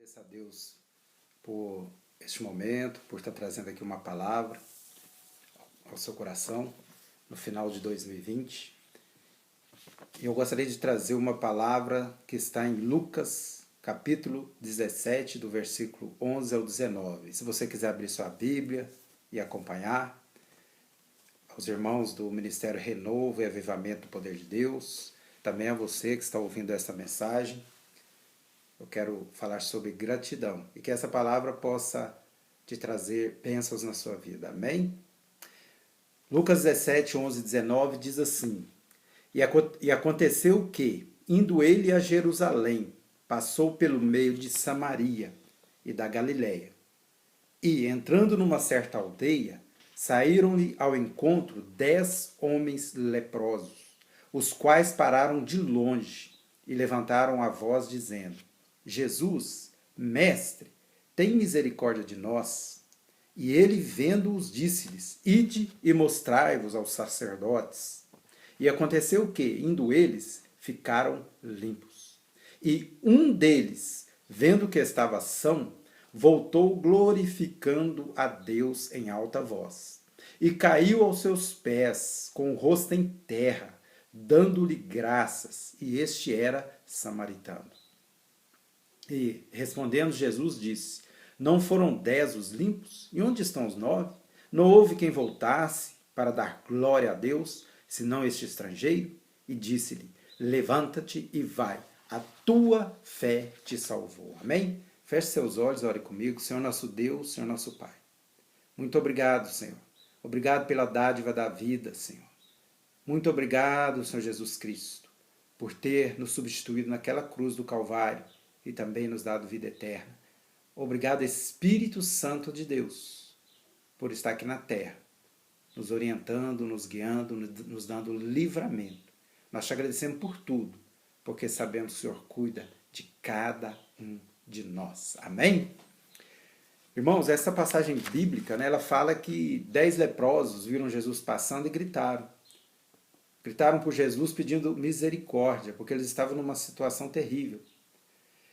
Agradeço a Deus por este momento, por estar trazendo aqui uma palavra ao seu coração no final de 2020. E eu gostaria de trazer uma palavra que está em Lucas, capítulo 17, do versículo 11 ao 19. Se você quiser abrir sua Bíblia e acompanhar, aos irmãos do Ministério Renovo e Avivamento do Poder de Deus, também a você que está ouvindo essa mensagem, eu quero falar sobre gratidão e que essa palavra possa te trazer bênçãos na sua vida. Amém? Lucas 17, 11 e 19 diz assim: E aconteceu que, indo ele a Jerusalém, passou pelo meio de Samaria e da Galiléia. E, entrando numa certa aldeia, saíram-lhe ao encontro 10 homens leprosos, os quais pararam de longe e levantaram a voz, dizendo: Jesus, mestre, tem misericórdia de nós. E ele, vendo-os, disse-lhes: Ide e mostrai-vos aos sacerdotes. E aconteceu que, indo eles, ficaram limpos. E um deles, vendo que estava são, voltou glorificando a Deus em alta voz. E caiu aos seus pés, com o rosto em terra, dando-lhe graças. E este era samaritano. E, respondendo, Jesus disse: Não foram 10 os limpos? E onde estão os 9? Não houve quem voltasse para dar glória a Deus, senão este estrangeiro? E disse-lhe: Levanta-te e vai, a tua fé te salvou. Amém? Feche seus olhos, ore comigo. Senhor nosso Deus, Senhor nosso Pai. Muito obrigado, Senhor. Obrigado pela dádiva da vida, Senhor. Muito obrigado, Senhor Jesus Cristo, por ter nos substituído naquela cruz do Calvário e também nos dado vida eterna. Obrigado, Espírito Santo de Deus, por estar aqui na terra, nos orientando, nos guiando, nos dando livramento. Nós te agradecemos por tudo, porque sabemos que o Senhor cuida de cada um de nós. Amém? Irmãos, essa passagem bíblica, ela fala que 10 leprosos viram Jesus passando e gritaram. Gritaram por Jesus pedindo misericórdia, porque eles estavam numa situação terrível.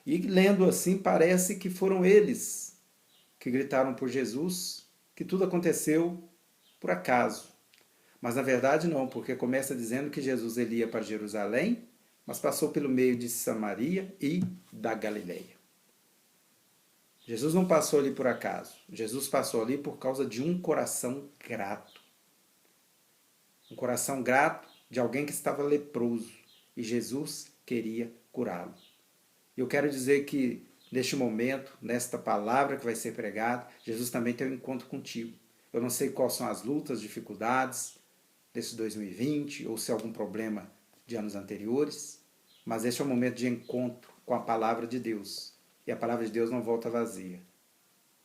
E lendo assim, parece que foram eles que gritaram por Jesus, que tudo aconteceu por acaso. Mas na verdade não, porque começa dizendo que Jesus ele ia para Jerusalém, mas passou pelo meio de Samaria e da Galiléia. Jesus não passou ali por acaso. Jesus passou ali por causa de um coração grato. Um coração grato de alguém que estava leproso. E Jesus queria curá-lo. Eu quero dizer que, neste momento, nesta palavra que vai ser pregada, Jesus também tem um encontro contigo. Eu não sei quais são as lutas, dificuldades desse 2020, ou se é algum problema de anos anteriores, mas este é um momento de encontro com a palavra de Deus. E a palavra de Deus não volta vazia.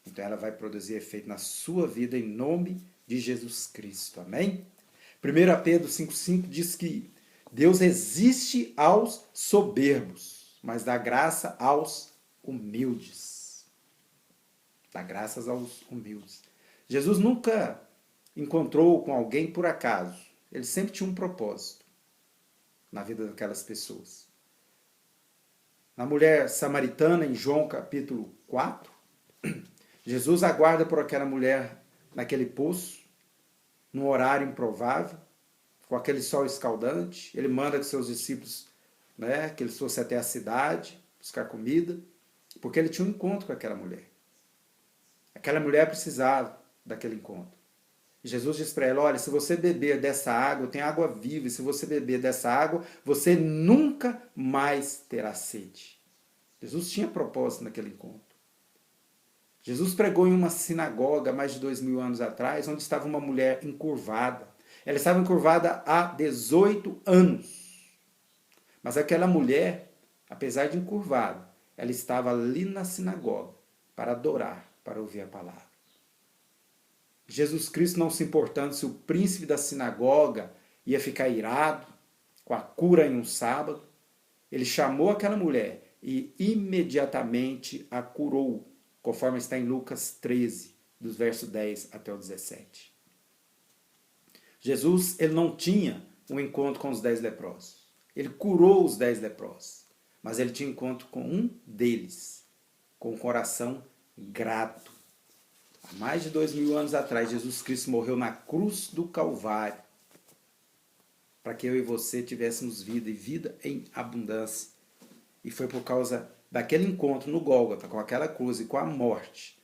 Então ela vai produzir efeito na sua vida em nome de Jesus Cristo. Amém? 1 Pedro 5,5 diz que Deus resiste aos soberbos, mas dá graça aos humildes. Dá graças aos humildes. Jesus nunca encontrou com alguém por acaso. Ele sempre tinha um propósito na vida daquelas pessoas. Na mulher samaritana, em João capítulo 4, Jesus aguarda por aquela mulher naquele poço, num horário improvável, com aquele sol escaldante. Ele manda que seus discípulos, que eles fossem até a cidade, buscar comida, porque ele tinha um encontro com aquela mulher. Aquela mulher precisava daquele encontro. E Jesus diz para ela: olha, se você beber dessa água, eu tenho água viva, e se você beber dessa água, você nunca mais terá sede. Jesus tinha propósito naquele encontro. Jesus pregou em uma sinagoga mais de 2000 anos atrás, onde estava uma mulher encurvada. Ela estava encurvada há 18 anos. Mas aquela mulher, apesar de encurvada, ela estava ali na sinagoga para adorar, para ouvir a palavra. Jesus Cristo, não se importando se o príncipe da sinagoga ia ficar irado com a cura em um sábado, ele chamou aquela mulher e imediatamente a curou, conforme está em Lucas 13, dos versos 10 até o 17. Jesus, ele não tinha um encontro com os 10 leprosos. Ele curou os 10 leprosos, mas ele tinha um encontro com um deles, com o coração grato. Há mais de 2000 anos atrás, Jesus Cristo morreu na cruz do Calvário para que eu e você tivéssemos vida e vida em abundância. E foi por causa daquele encontro no Gólgota, com aquela cruz e com a morte,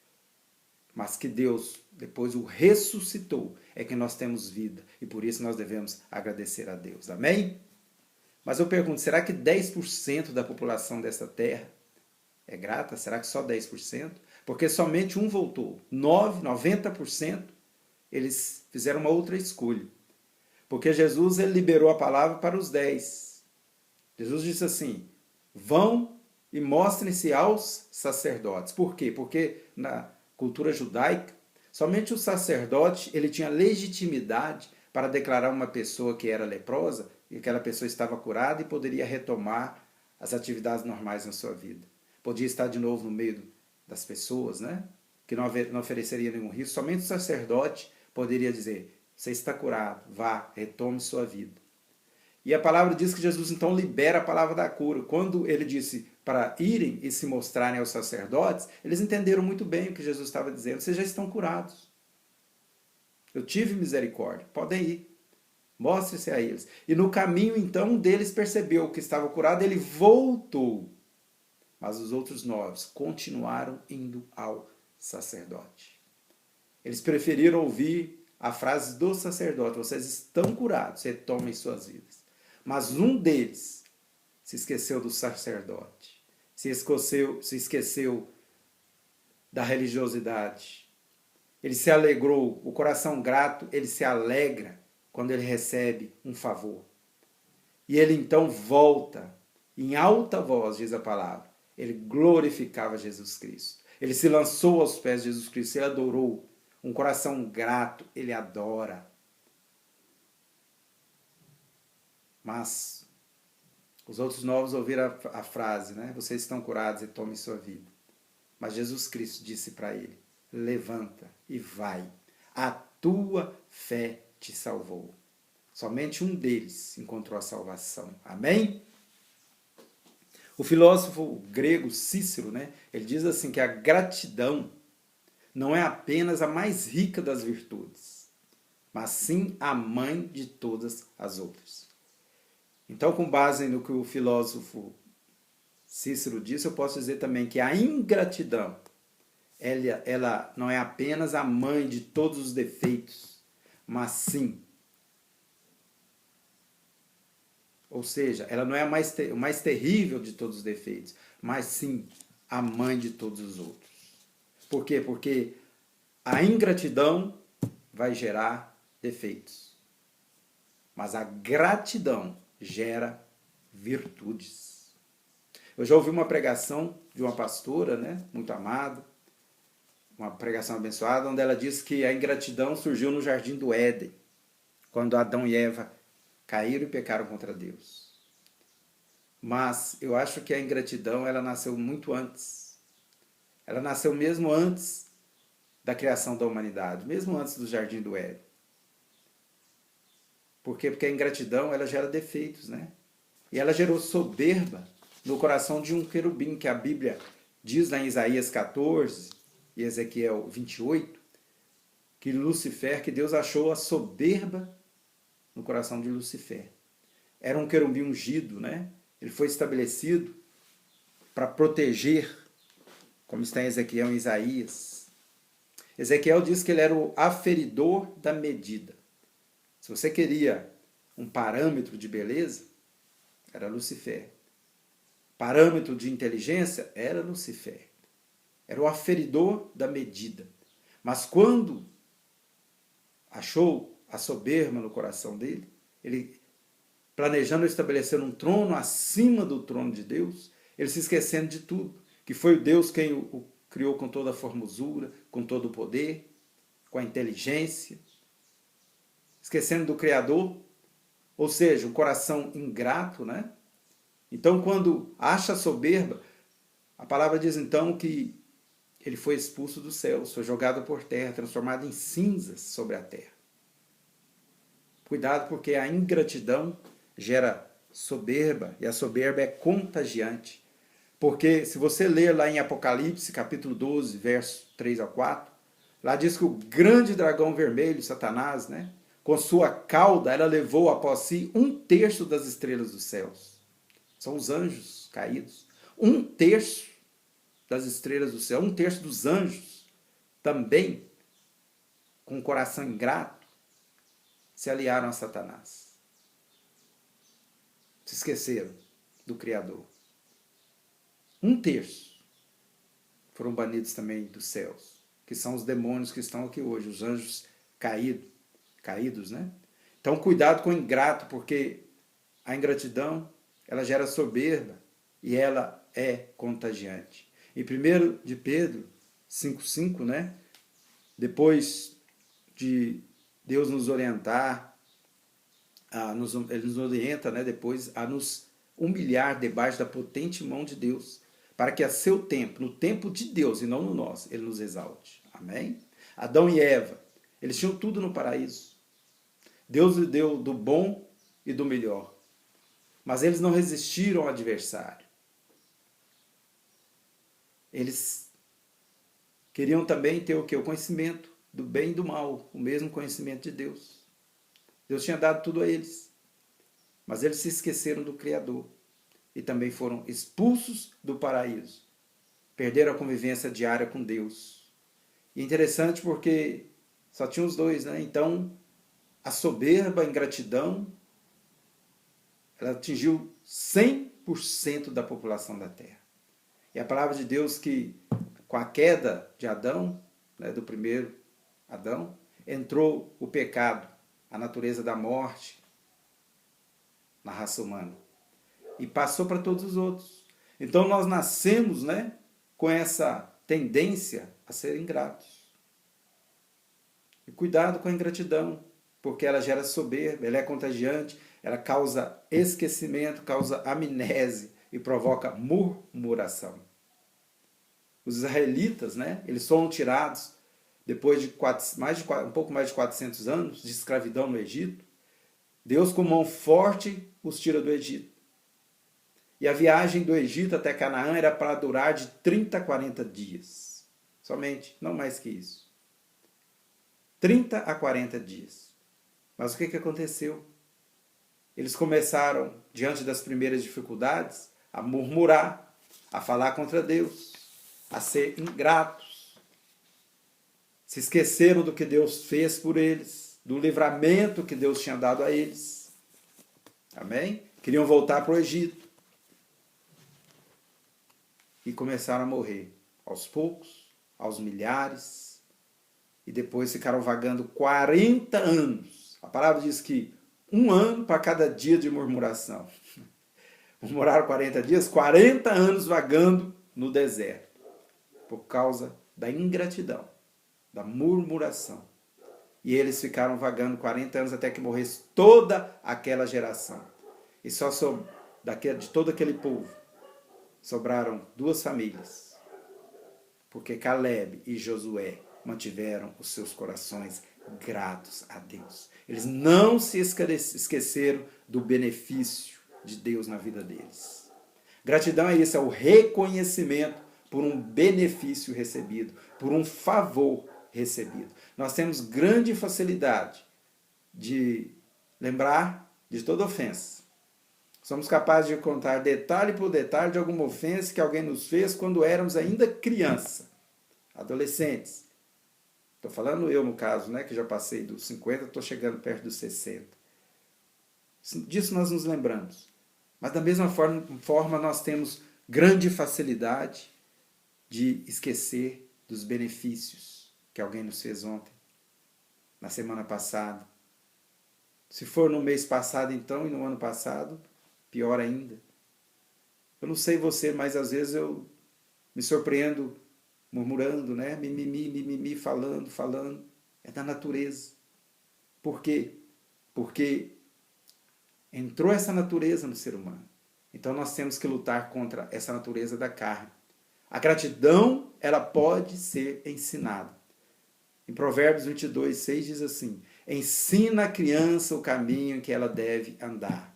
mas que Deus depois o ressuscitou, é que nós temos vida. E por isso nós devemos agradecer a Deus. Amém? Mas eu pergunto, será que 10% da população dessa terra é grata? Será que só 10%? Porque somente um voltou. 90% eles fizeram uma outra escolha. Porque Jesus ele liberou a palavra para os 10. Jesus disse assim, vão e mostrem-se aos sacerdotes. Por quê? Porque na cultura judaica, somente o sacerdote ele tinha legitimidade para declarar uma pessoa que era leprosa e aquela pessoa estava curada e poderia retomar as atividades normais na sua vida. Podia estar de novo no meio das pessoas, né? Que não ofereceria nenhum risco. Somente o sacerdote poderia dizer, você está curado, vá, retome sua vida. E a palavra diz que Jesus então libera a palavra da cura. Quando ele disse para irem e se mostrarem aos sacerdotes, eles entenderam muito bem o que Jesus estava dizendo. Vocês já estão curados. Eu tive misericórdia. Podem ir. Mostre-se a eles. E no caminho, então, um deles percebeu que estava curado, ele voltou. Mas os outros 9 continuaram indo ao sacerdote. Eles preferiram ouvir a frase do sacerdote, vocês estão curados, retomem suas vidas. Mas um deles se esqueceu do sacerdote, se esqueceu da religiosidade. Ele se alegrou, o coração grato, ele se alegra quando ele recebe um favor. E ele então volta, em alta voz, diz a palavra, ele glorificava Jesus Cristo. Ele se lançou aos pés de Jesus Cristo, ele adorou. Um coração grato, ele adora. Mas os outros 9 ouviram a frase, né? Vocês estão curados e tomem sua vida. Mas Jesus Cristo disse para ele, levanta e vai. A tua fé te salvou. Somente um deles encontrou a salvação. Amém? O filósofo grego Cícero, né? Ele diz assim que a gratidão não é apenas a mais rica das virtudes, mas sim a mãe de todas as outras. Então, com base no que o filósofo Cícero disse, eu posso dizer também que a ingratidão, ela não é apenas a mãe de todos os defeitos, mas sim, ou seja, ela não é o mais terrível de todos os defeitos, mas sim a mãe de todos os outros. Por quê? Porque a ingratidão vai gerar defeitos. Mas a gratidão gera virtudes. Eu já ouvi uma pregação de uma pastora, né, muito amada, uma pregação abençoada, onde ela diz que a ingratidão surgiu no jardim do Éden, quando Adão e Eva caíram e pecaram contra Deus. Mas eu acho que a ingratidão ela nasceu muito antes. Ela nasceu mesmo antes da criação da humanidade, mesmo antes do jardim do Éden. Por quê? Porque a ingratidão ela gera defeitos, né? E ela gerou soberba no coração de um querubim, que a Bíblia diz lá em Isaías 14 e Ezequiel 28, que Lucifer, que Deus achou a soberba no coração de Lucifer. Era um querubim ungido, né? Ele foi estabelecido para proteger, como está em Ezequiel e Isaías. Ezequiel diz que ele era o aferidor da medida. Se você queria um parâmetro de beleza, era Lucifer. Parâmetro de inteligência, era Lucifer. Era o aferidor da medida. Mas quando achou a soberba no coração dele, ele, planejando estabelecer um trono acima do trono de Deus, ele se esquecendo de tudo, que foi o Deus quem o criou com toda a formosura, com todo o poder, com a inteligência, esquecendo do Criador, ou seja, um coração ingrato, né? Então, quando acha soberba, a palavra diz então que ele foi expulso dos céus, foi jogado por terra, transformado em cinzas sobre a terra. Cuidado, porque a ingratidão gera soberba, e a soberba é contagiante. Porque se você ler lá em Apocalipse, capítulo 12, verso 3 a 4, lá diz que o grande dragão vermelho, Satanás, né, com sua cauda, ela levou após si 1/3 das estrelas dos céus. São os anjos caídos. 1/3 das estrelas do céu, 1/3 dos anjos, também, com um coração ingrato, se aliaram a Satanás. Se esqueceram do Criador. 1/3 foram banidos também dos céus, que são os demônios que estão aqui hoje, os anjos caídos, né? Então, cuidado com o ingrato, porque a ingratidão, ela gera soberba e ela é contagiante. Em 1 de Pedro 5,5, né? Depois de Deus nos orientar, ele nos orienta, né, depois a nos humilhar debaixo da potente mão de Deus, para que a seu tempo, no tempo de Deus e não no nosso, ele nos exalte. Amém? Adão e Eva, eles tinham tudo no paraíso. Deus lhe deu do bom e do melhor. Mas eles não resistiram ao adversário. Eles queriam também ter o quê? O conhecimento do bem e do mal, o mesmo conhecimento de Deus. Deus tinha dado tudo a eles. Mas eles se esqueceram do Criador. E também foram expulsos do paraíso. Perderam a convivência diária com Deus. E é interessante porque só tinha os dois, né? Então, a soberba, a ingratidão, ela atingiu 100% da população da Terra. E a palavra de Deus que, com a queda de Adão, né, do primeiro Adão, entrou o pecado, a natureza da morte na raça humana. E passou para todos os outros. Então nós nascemos, né, com essa tendência a ser ingratos. E cuidado com a ingratidão, porque ela gera soberba, ela é contagiante, ela causa esquecimento, causa amnésia e provoca murmuração. Os israelitas, né, eles foram tirados depois de um pouco mais de 400 anos de escravidão no Egito. Deus, com mão forte, os tira do Egito. E a viagem do Egito até Canaã era para durar de 30 a 40 dias. Somente, não mais que isso. 30 a 40 dias. Mas o que aconteceu? Eles começaram, diante das primeiras dificuldades, a murmurar, a falar contra Deus, a ser ingratos. Se esqueceram do que Deus fez por eles, do livramento que Deus tinha dado a eles. Amém? Queriam voltar para o Egito. E começaram a morrer, aos poucos, aos milhares, e depois ficaram vagando 40 anos. A palavra diz que 1 ano para cada dia de murmuração. Murmuraram 40 dias, 40 anos vagando no deserto, por causa da ingratidão, da murmuração. E eles ficaram vagando 40 anos até que morresse toda aquela geração. E só de todo aquele povo, sobraram 2 famílias, porque Caleb e Josué mantiveram os seus corações gratos a Deus. Eles não se esqueceram do benefício de Deus na vida deles. Gratidão é isso, é o reconhecimento por um benefício recebido, por um favor recebido. Nós temos grande facilidade de lembrar de toda ofensa. Somos capazes de contar detalhe por detalhe de alguma ofensa que alguém nos fez quando éramos ainda criança, adolescentes. Estou falando eu, no caso, né, que já passei dos 50, estou chegando perto dos 60. Disso nós nos lembramos. Mas da mesma forma nós temos grande facilidade de esquecer dos benefícios que alguém nos fez ontem, na semana passada. Se for no mês passado, então, e no ano passado, pior ainda. Eu não sei você, mas às vezes eu me surpreendo murmurando, né? Mimimi, falando. É da natureza. Por quê? Porque entrou essa natureza no ser humano. Então nós temos que lutar contra essa natureza da carne. A gratidão, ela pode ser ensinada. Em Provérbios 22, 6 diz assim: ensina a criança o caminho em que ela deve andar.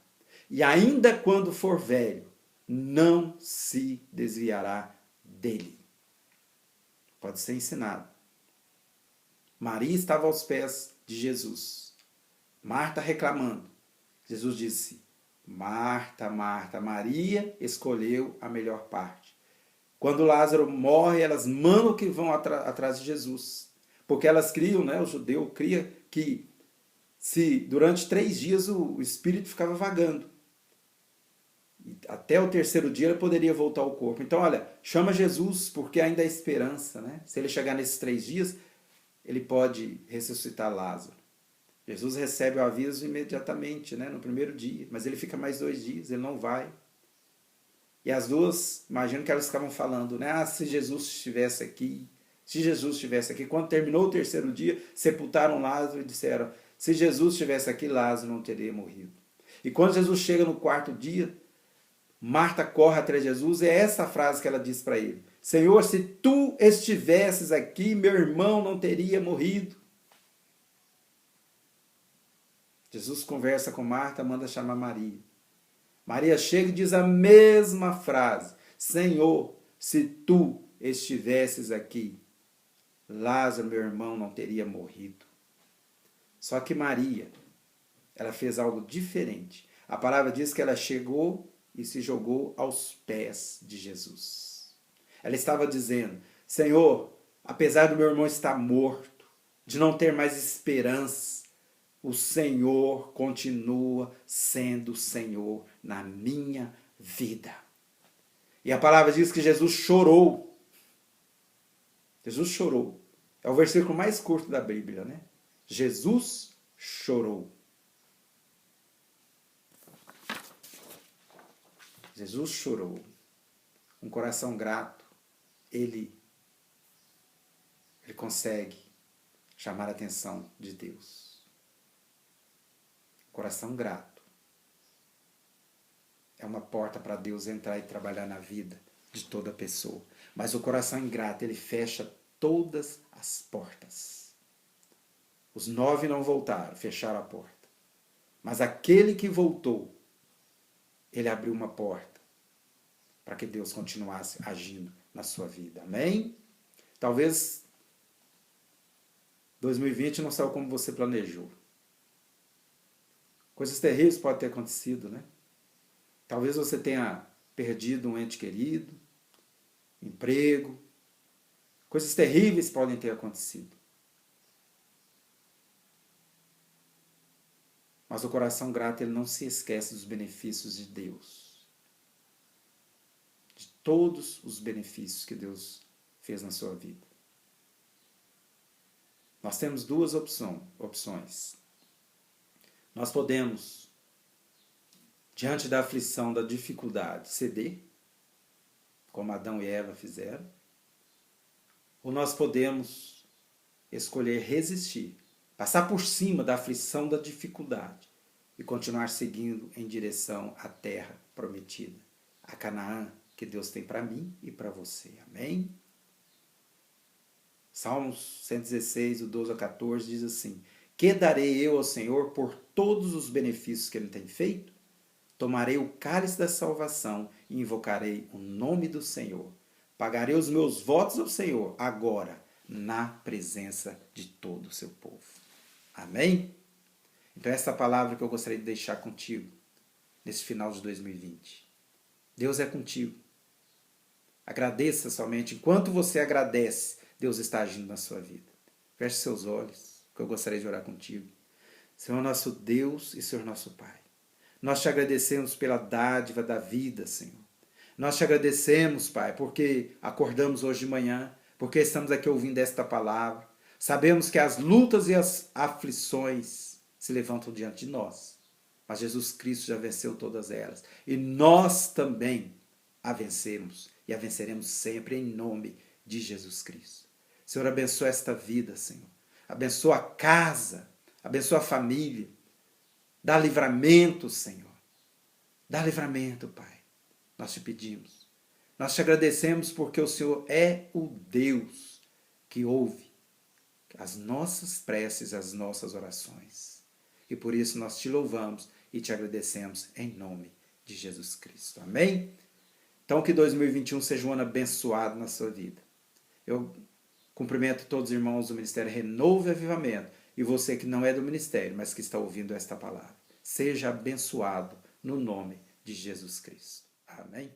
E ainda quando for velho, não se desviará dele. Pode ser ensinado. Maria estava aos pés de Jesus. Marta reclamando. Jesus disse: Marta, Marta, Maria escolheu a melhor parte. Quando Lázaro morre, elas mandam que vão atrás de Jesus. Porque elas criam, né? O judeu cria que se durante 3 dias o espírito ficava vagando. E até o 3º dia ele poderia voltar ao corpo. Então, olha, chama Jesus porque ainda há esperança, né? Se ele chegar nesses 3 dias, ele pode ressuscitar Lázaro. Jesus recebe o aviso imediatamente, né? No 1º dia. Mas ele fica mais 2 dias, ele não vai. E as duas, imagino que elas estavam falando, né? Ah, se Jesus estivesse aqui. Se Jesus estivesse aqui. Quando terminou o 3º dia, sepultaram Lázaro e disseram: se Jesus estivesse aqui, Lázaro não teria morrido. E quando Jesus chega no 4º dia, Marta corre atrás de Jesus e é essa frase que ela diz para ele: Senhor, se tu estivesses aqui, meu irmão não teria morrido. Jesus conversa com Marta, manda chamar Maria. Maria chega e diz a mesma frase: Senhor, se tu estivesses aqui, Lázaro, meu irmão, não teria morrido. Só que Maria, ela fez algo diferente. A palavra diz que ela chegou e se jogou aos pés de Jesus. Ela estava dizendo: Senhor, apesar do meu irmão estar morto, de não ter mais esperança, o Senhor continua sendo o Senhor na minha vida. E a palavra diz que Jesus chorou. Jesus chorou. É o versículo mais curto da Bíblia, né? Jesus chorou. Jesus chorou. Um coração grato, ele consegue chamar a atenção de Deus. Coração grato é uma porta para Deus entrar e trabalhar na vida de toda pessoa. Mas o coração ingrato, ele fecha todas as portas. Os 9 não voltaram, fecharam a porta. Mas aquele que voltou, ele abriu uma porta para que Deus continuasse agindo na sua vida. Amém? Talvez 2020 não saiu como você planejou. Coisas terríveis podem ter acontecido, né? Talvez você tenha perdido um ente querido, emprego. Coisas terríveis podem ter acontecido. Mas o coração grato, ele não se esquece dos benefícios de Deus. De todos os benefícios que Deus fez na sua vida. Nós temos 2 opções. Nós podemos, diante da aflição, da dificuldade, ceder, como Adão e Eva fizeram, ou nós podemos escolher resistir, passar por cima da aflição, da dificuldade e continuar seguindo em direção à terra prometida, a Canaã que Deus tem para mim e para você. Amém? Salmos 116, do 12 ao 14, diz assim: Que darei eu ao Senhor por todos os benefícios que Ele tem feito? Tomarei o cálice da salvação e invocarei o nome do Senhor. Pagarei os meus votos ao Senhor, agora, na presença de todo o seu povo. Amém? Então essa palavra que eu gostaria de deixar contigo, nesse final de 2020. Deus é contigo. Agradeça somente. Enquanto você agradece, Deus está agindo na sua vida. Feche seus olhos, que eu gostaria de orar contigo. Senhor nosso Deus e Senhor nosso Pai, nós te agradecemos pela dádiva da vida, Senhor. Nós te agradecemos, Pai, porque acordamos hoje de manhã, porque estamos aqui ouvindo esta palavra. Sabemos que as lutas e as aflições se levantam diante de nós, mas Jesus Cristo já venceu todas elas. E nós também a vencemos e a venceremos sempre em nome de Jesus Cristo. Senhor, abençoa esta vida, Senhor. Abençoa a casa, abençoa a família. Dá livramento, Senhor. Dá livramento, Pai. Nós te pedimos. Nós te agradecemos porque o Senhor é o Deus que ouve as nossas preces, as nossas orações. E por isso nós te louvamos e te agradecemos em nome de Jesus Cristo. Amém? Então, que 2021 seja um ano abençoado na sua vida. Eu cumprimento todos os irmãos do Ministério Renovo e Avivamento. E você que não é do Ministério, mas que está ouvindo esta palavra. Seja abençoado no nome de Jesus Cristo. Amém?